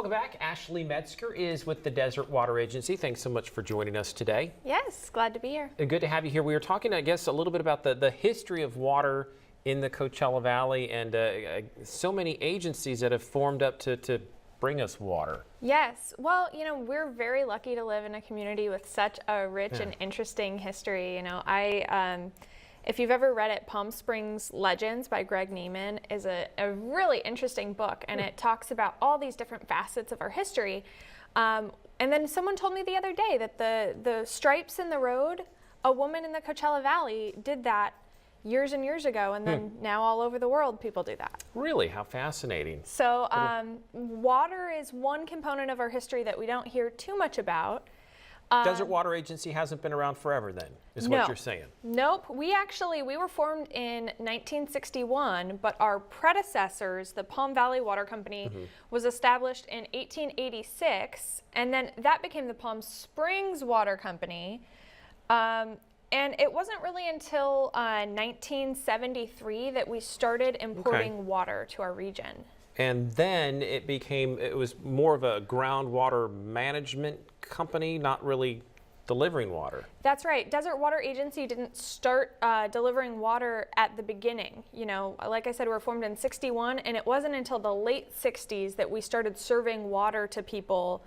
welcome back. Ashley Metzger is with the Desert Water Agency. Thanks so much for joining us today. Yes, glad to be here. Good to have you here. We were talking, I guess, a little bit about the history of water in the Coachella Valley and so many agencies that have formed up to bring us water. Yes, well, we're very lucky to live in a community with such a rich and interesting history. If you've ever read it, Palm Springs Legends by Greg Neiman is a really interesting book, and it talks about all these different facets of our history. And then someone told me the other day that the stripes in the road, a woman in the Coachella Valley did that years and years ago, and then now all over the world people do that. Really? How fascinating. So water is one component of our history that we don't hear too much about. Desert Water Agency hasn't been around forever then, is what you're saying? Nope. We were formed in 1961, but our predecessors, the Palm Valley Water Company, was established in 1886, and then that became the Palm Springs Water Company. And it wasn't really until 1973 that we started importing water to our region. And then it was more of a groundwater management company, not really delivering water. That's right. Desert Water Agency didn't start delivering water at the beginning. Like I said, we were formed in '61, and it wasn't until the late '60s that we started serving water to people,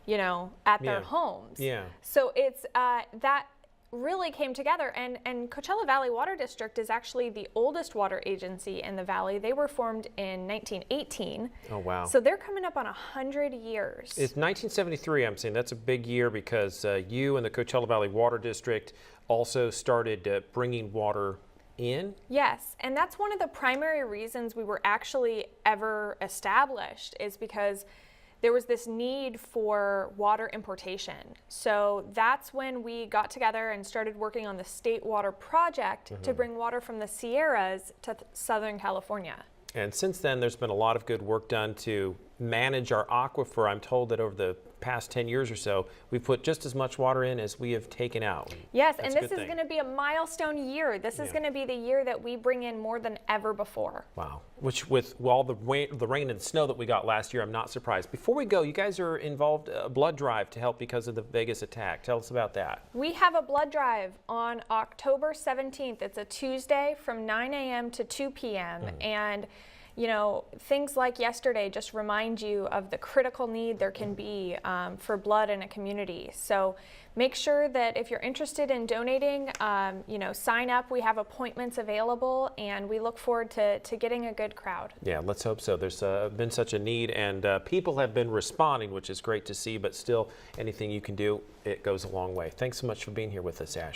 at their homes. Yeah. So it's that really came together, and Coachella Valley Water District is actually the oldest water agency in the valley. They were formed in 1918. Oh wow. So they're coming up on 100 years. It's 1973, I'm saying. That's a big year because you and the Coachella Valley Water District also started bringing water in? Yes, and that's one of the primary reasons we were actually ever established, is because there was this need for water importation. So that's when we got together and started working on the State Water Project to bring water from the Sierras to Southern California. And since then, there's been a lot of good work done to manage our aquifer. I'm told that over the past 10 years or so, we've put just as much water in as we have taken out. Yes, and this is going to be a milestone year. This is going to be the year that we bring in more than ever before. Wow. Which, with all the rain and snow that we got last year, I'm not surprised. Before we go, you guys are involved a blood drive to help because of the Vegas attack. Tell us about that. We have a blood drive on October 17th. It's a Tuesday from 9 a.m. to 2 p.m. And things like yesterday just remind you of the critical need there can be for blood in a community. So make sure that if you're interested in donating, sign up. We have appointments available, and we look forward to getting a good crowd. Yeah, let's hope so. There's been such a need, and people have been responding, which is great to see, but still anything you can do, it goes a long way. Thanks so much for being here with us, Ash.